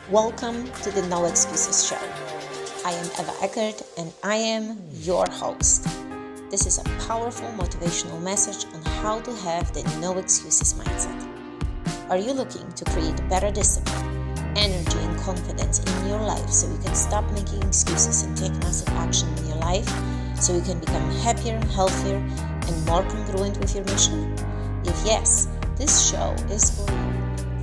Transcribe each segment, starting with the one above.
Welcome to the No Excuses Show. I am Ewa Eckert and I am your host. This is a powerful motivational message on how to have the no excuses mindset. Are you looking to create better discipline, energy and confidence in your life so you can stop making excuses and take massive action in your life so you can become happier, healthier and more congruent with your mission? If yes, this show is for you.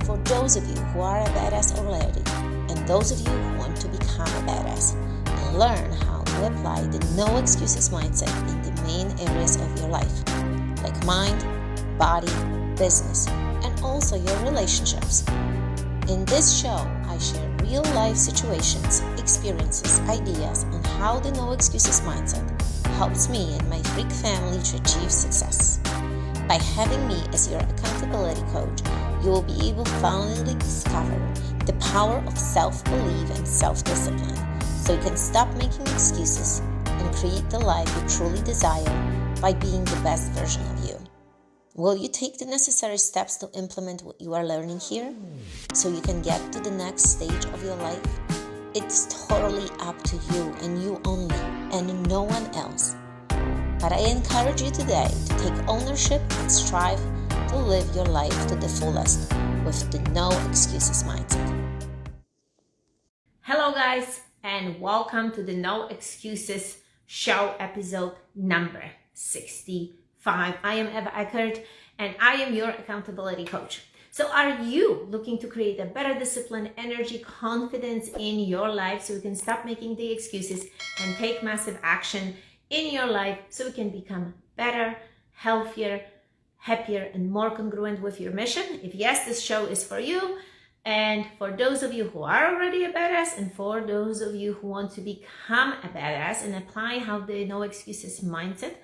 For those of you who are a badass already, and those of you who want to become a badass and learn how to apply the no excuses mindset in the main areas of your life, like mind, body, business, and also your relationships. In this show, I share real life situations, experiences, ideas on how the no excuses mindset helps me and my freak family to achieve success. By having me as your accountability coach, you will be able to finally discover the power of self-belief and self-discipline so you can stop making excuses and create the life you truly desire by being the best version of you. Will you take the necessary steps to implement what you are learning here so you can get to the next stage of your life? It's totally up to you and you only, and no one else. But I encourage you today to take ownership and strive to live your life to the fullest with the no excuses mindset. Hello guys, and welcome to the No Excuses Show episode number 65. I am Ewa Eckert and I am your accountability coach. So are you looking to create a better discipline, energy, confidence in your life so you can stop making the excuses and take massive action in your life so you can become better, healthier, happier, and more congruent with your mission? If yes, this show is for you. And for those of you who are already a badass, and for those of you who want to become a badass and apply how the no excuses mindset,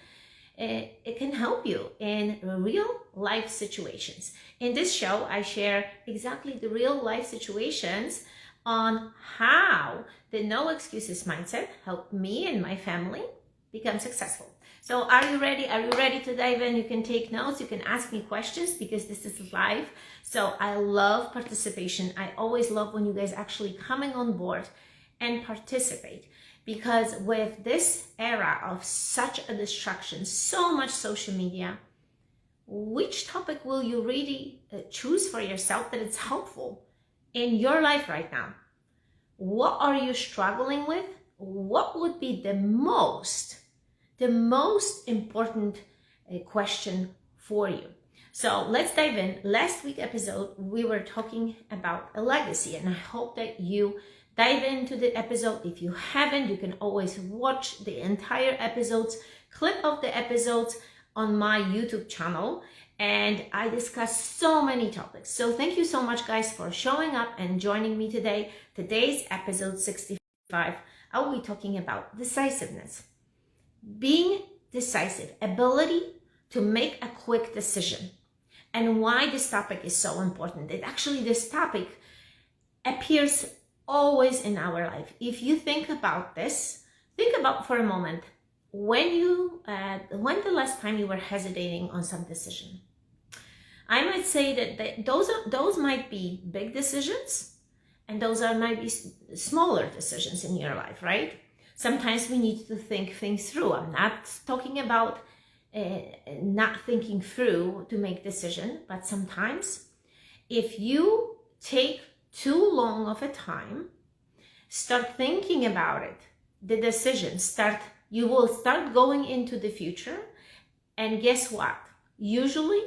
it can help you in real life situations. In this show, I share exactly the real life situations on how the no excuses mindset helped me and my family become successful. So are you ready? Are you ready to dive in? You can take notes. You can ask me questions because this is live. So I love participation. I always love when you guys actually coming on board and participate, because with this era of such a distraction, so much social media, which topic will you really choose for yourself that it's helpful in your life right now? What are you struggling with? What would be the most important question for you? So let's dive in. Last week episode, we were talking about a legacy, and I hope that you dive into the episode. If you haven't, you can always watch the entire episodes, clip of the episodes on my YouTube channel, and I discuss so many topics. So thank you so much, guys, for showing up and joining me today. Today's episode 65, I will be talking about decisiveness. Being decisive, ability to make a quick decision, and why this topic is so important. This topic appears always in our life. If you think about this, think about for a moment when the last time you were hesitating on some decision. I might say that those might be big decisions, and those might be smaller decisions in your life, right? Sometimes we need to think things through. I'm not talking about not thinking through to make decision, but sometimes if you take too long of a time, start thinking about it, the decision, you will start going into the future, and guess what? Usually,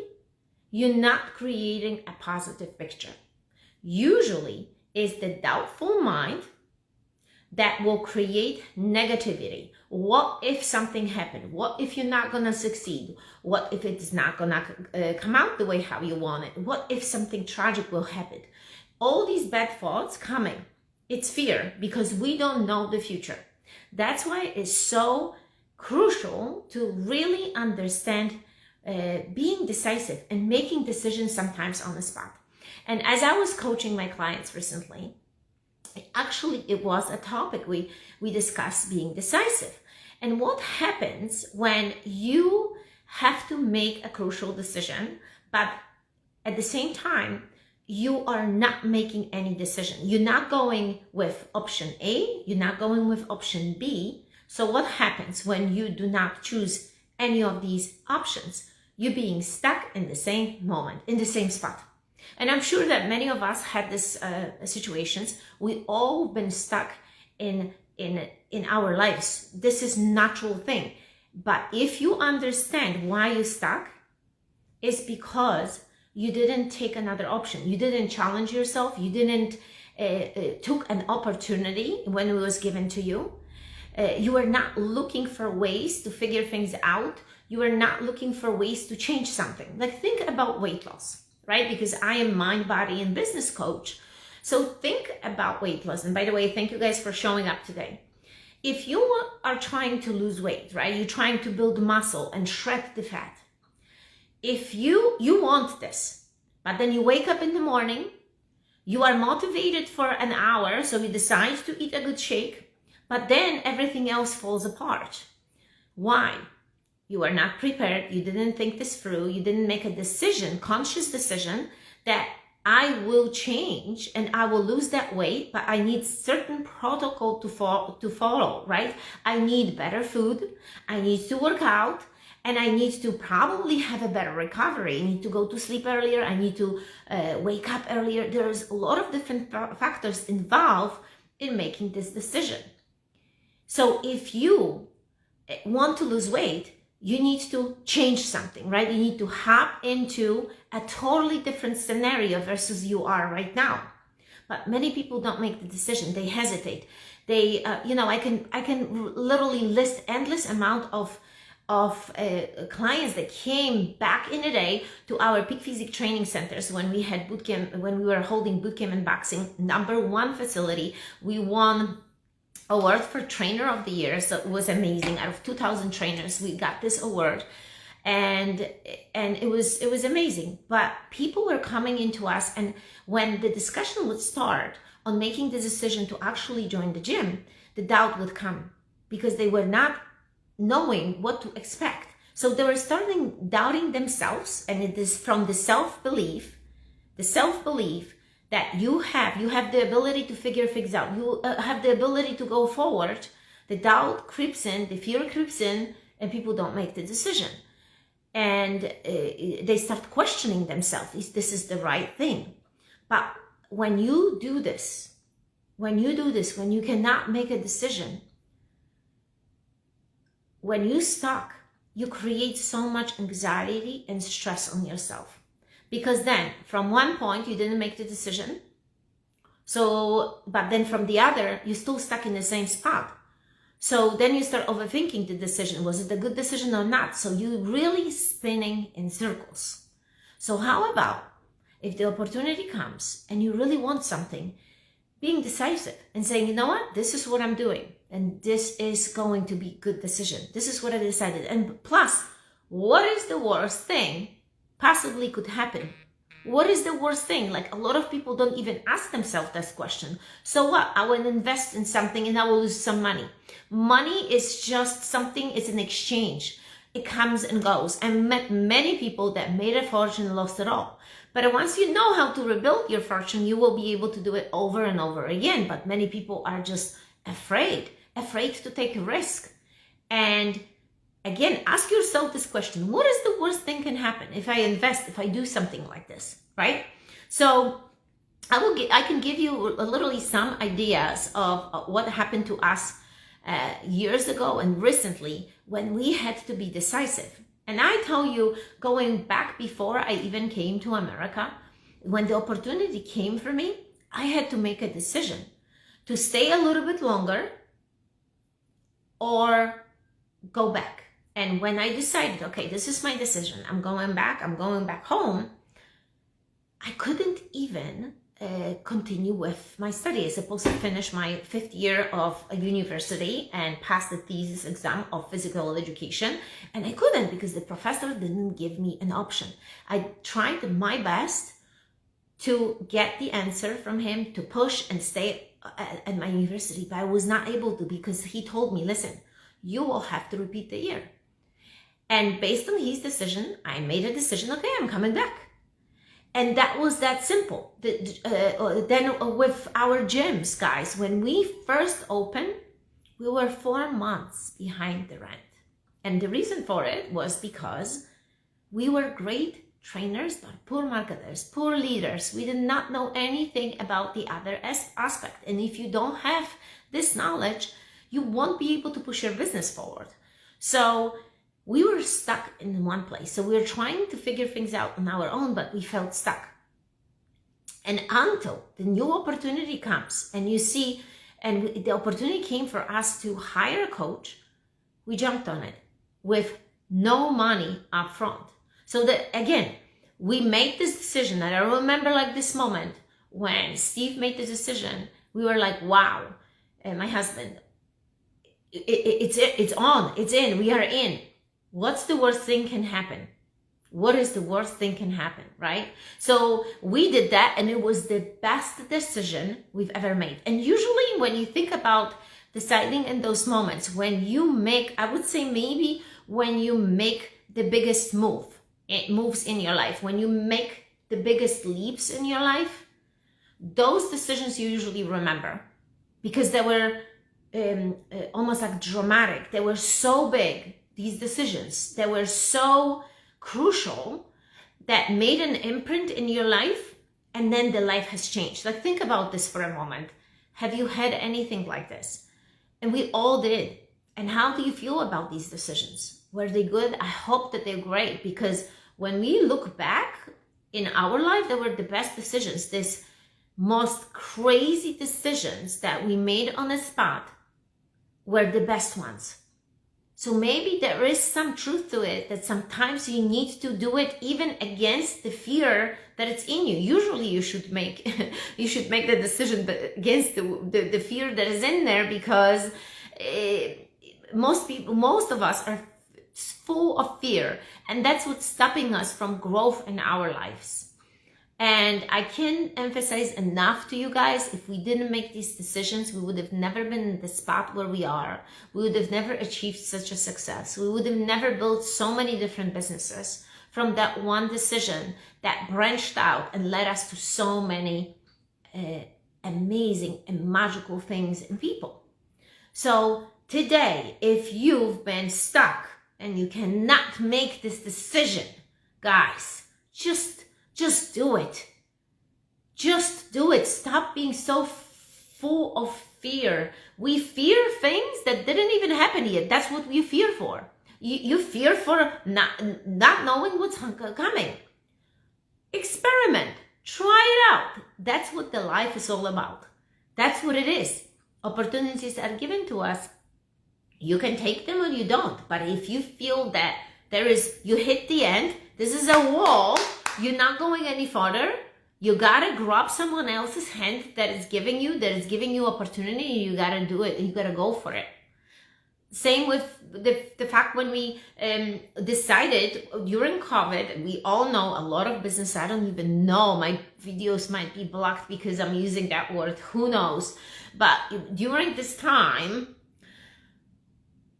you're not creating a positive picture. Usually, is the doubtful mind that will create negativity. What if something happened? What if you're not gonna succeed? What if it's not gonna come out the way how you want it? What if something tragic will happen? All these bad thoughts coming. It's fear, because we don't know the future. That's why it's so crucial to really understand being decisive and making decisions sometimes on the spot. And as I was coaching my clients recently, it was a topic we discussed, being decisive. And what happens when you have to make a crucial decision, but at the same time, you are not making any decision. You're not going with option A, you're not going with option B. So what happens when you do not choose any of these options? You're being stuck in the same moment, in the same spot. And I'm sure that many of us had this situations. We all been stuck in our lives. This is natural thing. But if you understand why you're stuck, it's because you didn't take another option. You didn't challenge yourself. You didn't took an opportunity when it was given to you. You are not looking for ways to figure things out. You are not looking for ways to change something. Like, think about weight loss, right? Because I am mind, body, and business coach. So think about weight loss. And by the way, thank you guys for showing up today. If you are trying to lose weight, right? You're trying to build muscle and shred the fat. If you want this, but then you wake up in the morning, you are motivated for an hour, so you decide to eat a good shake, but then everything else falls apart. Why? You are not prepared. You didn't think this through. You didn't make a decision, conscious decision, that I will change and I will lose that weight, but I need certain protocol to follow, right? I need better food. I need to work out. And I need to probably have a better recovery. I need to go to sleep earlier. I need to wake up earlier. There's a lot of different factors involved in making this decision. So if you want to lose weight, you need to change something, right? You need to hop into a totally different scenario versus you are right now. But many people don't make the decision. They hesitate. They, I can literally list endless amount of clients that came back in the day to our peak physique training centers when we had boot camp, when we were holding boot camp and boxing, #1 facility. We won award for trainer of the year, so it was amazing. Out of 2,000 trainers, we got this award, and it was amazing. But people were coming into us, and when the discussion would start on making the decision to actually join the gym, the doubt would come because they were not knowing what to expect. So they were starting doubting themselves, and it is from the self-belief that you have the ability to figure things out. You have the ability to go forward. The doubt creeps in, the fear creeps in, and people don't make the decision. And they start questioning themselves, is this the right thing? But when you do this, when you cannot make a decision, when you stuck, you create so much anxiety and stress on yourself. Because then from one point, you didn't make the decision. But then from the other, you're still stuck in the same spot. So then you start overthinking the decision. Was it a good decision or not? So you're really spinning in circles. So how about if the opportunity comes and you really want something, being decisive and saying, you know what, this is what I'm doing. And this is going to be a good decision. This is what I decided. And plus, what is the worst thing possibly could happen? What is the worst thing? Like, a lot of people don't even ask themselves this question. So what? I will invest in something and I will lose some money. Money is just something, it's an exchange. It comes and goes. I met many people that made a fortune and lost it all. But once you know how to rebuild your fortune, you will be able to do it over and over again. But many people are just afraid to take a risk. And again, ask yourself this question: what is the worst thing can happen if I invest, if I do something like this, right? So I can give you literally some ideas of what happened to us years ago and recently when we had to be decisive. And I tell you, going back before I even came to America, when the opportunity came for me, I had to make a decision to stay a little bit longer or go back. And when I decided, okay, this is my decision, I'm going back home, I couldn't even continue with my study. I was supposed to finish my 5th year of a university and pass the thesis exam of physical education. And I couldn't because the professor didn't give me an option. I tried my best to get the answer from him, to push and stay at my university, but I was not able to because he told me, listen, you will have to repeat the year. And based on his decision, I made a decision, okay, I'm coming back. And that was that simple. Then with our gyms, guys, when we first opened, we were 4 months behind the rent. And the reason for it was because we were great trainers, but poor marketers, poor leaders. We did not know anything about the other aspect. And if you don't have this knowledge, you won't be able to push your business forward. So we were stuck in one place. So we were trying to figure things out on our own, but we felt stuck. And until the new opportunity comes and you see, and the opportunity came for us to hire a coach, we jumped on it with no money up front. So that, again, we made this decision, and I remember like this moment when Steve made the decision, we were like, wow, and my husband, it's on, it's in, we are in. What's the worst thing can happen? What is the worst thing can happen, right? So we did that, and it was the best decision we've ever made. And usually when you think about deciding in those moments, when you make, I would say maybe when you make the biggest moves in your life, when you make the biggest leaps in your life, those decisions you usually remember because they were almost like dramatic. They were so big, these decisions, they were so crucial that made an imprint in your life, and then the life has changed. Like, think about this for a moment. Have you had anything like this? And we all did. And how do you feel about these decisions? Were they good? I hope that they're great, because when we look back in our life, they were the best decisions. This most crazy decisions that we made on the spot were the best ones. So maybe there is some truth to it, that sometimes you need to do it even against the fear that it's in you. Usually you should make the decision against the fear that is in there, because most of us are full of fear, and that's what's stopping us from growth in our lives. And I can't emphasize enough to you guys, if we didn't make these decisions, we would have never been in the spot where we are. We would have never achieved such a success. We would have never built so many different businesses from that one decision that branched out and led us to so many amazing and magical things and people. So today, if you've been stuck and you cannot make this decision, guys, just do it. Just do it. Stop being so full of fear. We fear things that didn't even happen yet. That's what we fear for. You fear for not knowing what's coming. Experiment. Try it out. That's what the life is all about. That's what it is. Opportunities are given to us. You can take them or you don't. But if you feel that you hit the end, this is a wall, you're not going any further, you gotta grab someone else's hand that is giving you opportunity, and you gotta do it, you gotta go for it. Same with the fact when we decided during COVID, we all know a lot of business, I don't even know, my videos might be blocked because I'm using that word, who knows. But during this time,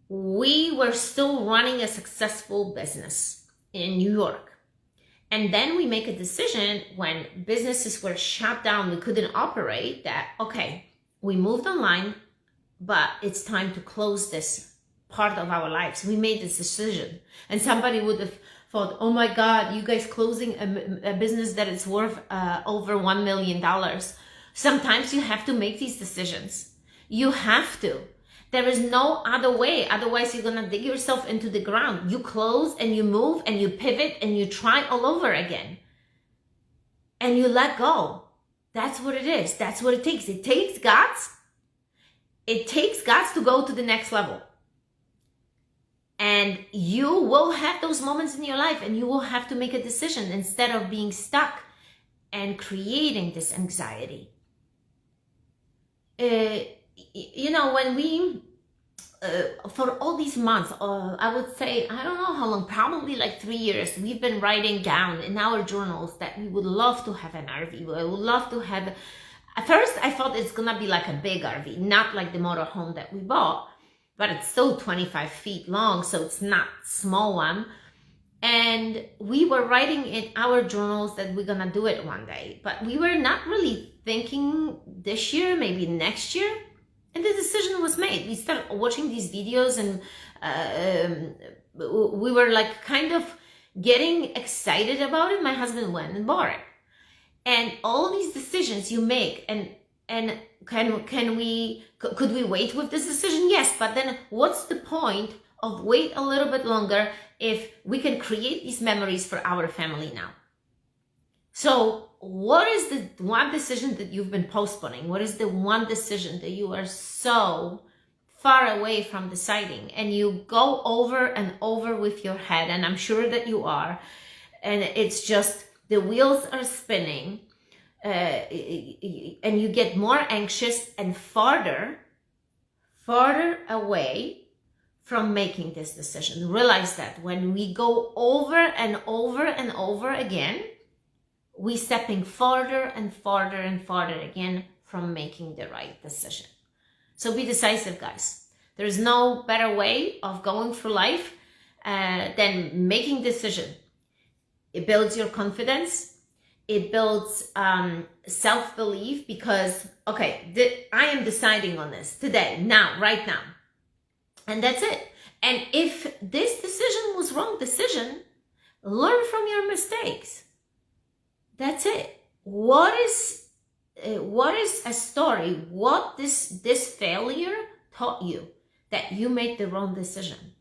we were still running a successful business in New York. And then we make a decision when businesses were shut down, we couldn't operate, that, okay, we moved online, but it's time to close this part of our lives. We made this decision. And somebody would have thought, oh my God, you guys closing a business that is worth over $1 million. Sometimes you have to make these decisions. You have to. There is no other way. Otherwise, you're going to dig yourself into the ground. You close and you move and you pivot and you try all over again. And you let go. That's what it is. That's what it takes. It takes guts. It takes guts to go to the next level. And you will have those moments in your life, and you will have to make a decision instead of being stuck and creating this anxiety. When we, for all these months, I would say, I don't know how long, probably like 3 years, we've been writing down in our journals that we would love to have an RV. We would love to have, at first I thought it's going to be like a big RV, not like the motorhome that we bought, but it's still 25 feet long, so it's not a small one. And we were writing in our journals that we're gonna do it one day, but we were not really thinking this year, maybe next year. And the decision was made. We started watching these videos, and we were like kind of getting excited about it. My husband went and bought it. And all these decisions you make, and could we wait with this decision? Yes, but then what's the point of wait a little bit longer if we can create these memories for our family now? So what is the one decision that you've been postponing? What is the one decision that you are so far away from deciding, and you go over and over with your head, and I'm sure that you are, and it's just the wheels are spinning, and you get more anxious and farther away from making this decision. Realize that when we go over and over and over again, we're stepping farther and farther and farther again from making the right decision. So be decisive, guys. There's no better way of going through life than making decision. It builds your confidence. It builds self-belief, because, okay, I am deciding on this today, now, right now. And that's it. And if this decision was wrong decision, learn from your mistakes. That's it. What is a story? What this failure taught you? That you made the wrong decision,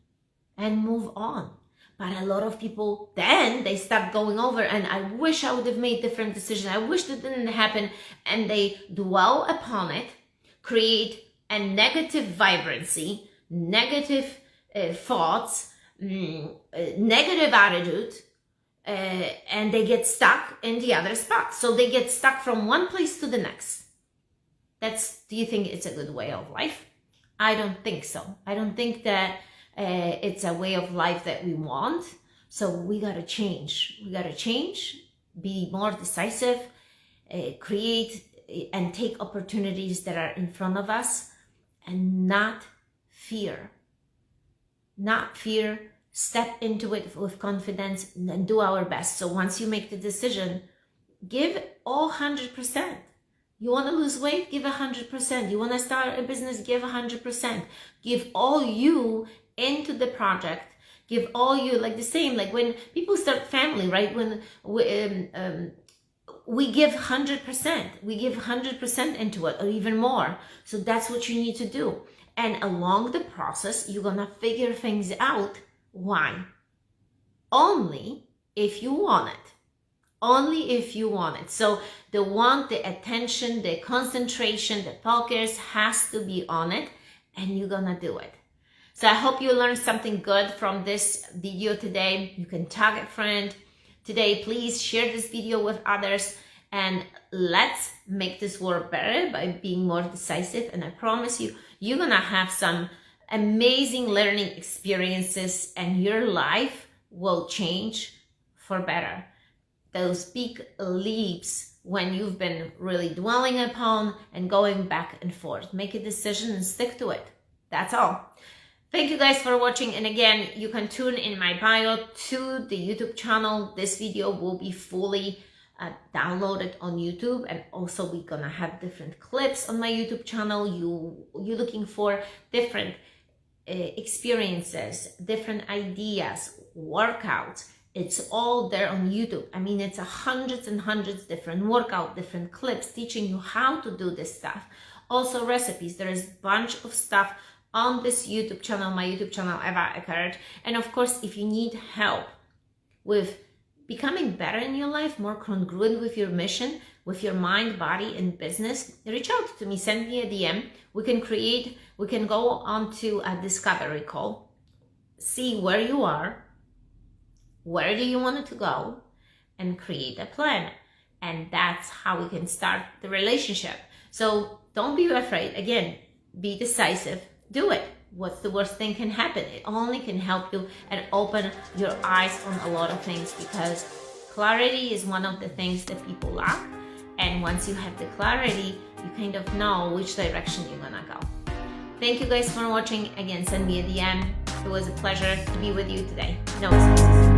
and move on. But a lot of people, then they start going over, and I wish I would have made different decision. I wish that didn't happen. And they dwell upon it, create a negative vibrancy, negative thoughts, negative attitude, and they get stuck in the other spot. So they get stuck from one place to the next. Do you think it's a good way of life? I don't think so. I don't think that it's a way of life that we want. So we got to change. We got to change, be more decisive, create and take opportunities that are in front of us, and not fear. Not fear. Step into it with confidence and do our best. So once you make the decision, give all 100%. You want to lose weight? Give 100%. You want to start a business? Give 100%. Give all you into the project. Give all you, like the same, like when people start family, right? When we give 100%. We give 100% into it, or even more. So that's what you need to do. And along the process, you're going to figure things out. Why? Only if you want it. Only if you want it. So the attention, the concentration, the focus has to be on it, and you're gonna do it. So I hope you learned something good from this video today. You can tag a friend today. Please share this video with others, and let's make this world better by being more decisive. And I promise you, you're gonna have some amazing learning experiences, and your life will change for better. Those big leaps when you've been really dwelling upon and going back and forth. Make a decision and stick to it. That's all. Thank you guys for watching. And again, you can tune in my bio to the YouTube channel. This video will be fully downloaded on YouTube, and also we're gonna have different clips on my YouTube channel. You're looking for different experiences, different ideas, workouts. It's all there on YouTube. I mean, it's hundreds and hundreds different workout, different clips teaching you how to do this stuff. Also recipes. There is a bunch of stuff on this YouTube channel, my YouTube channel, Ewa Eckert. And of course, if you need help with becoming better in your life, more congruent with your mission, with your mind, body, and business, reach out to me, send me a DM. We can go on to a discovery call, see where you are, where do you want it to go, and create a plan. And that's how we can start the relationship. So don't be afraid. Again, be decisive. Do it. What's the worst thing can happen? It only can help you and open your eyes on a lot of things, because clarity is one of the things that people lack. And once you have the clarity, you kind of know which direction you're gonna go. Thank you guys for watching. Again, send me a DM. It was a pleasure to be with you today. No excuses.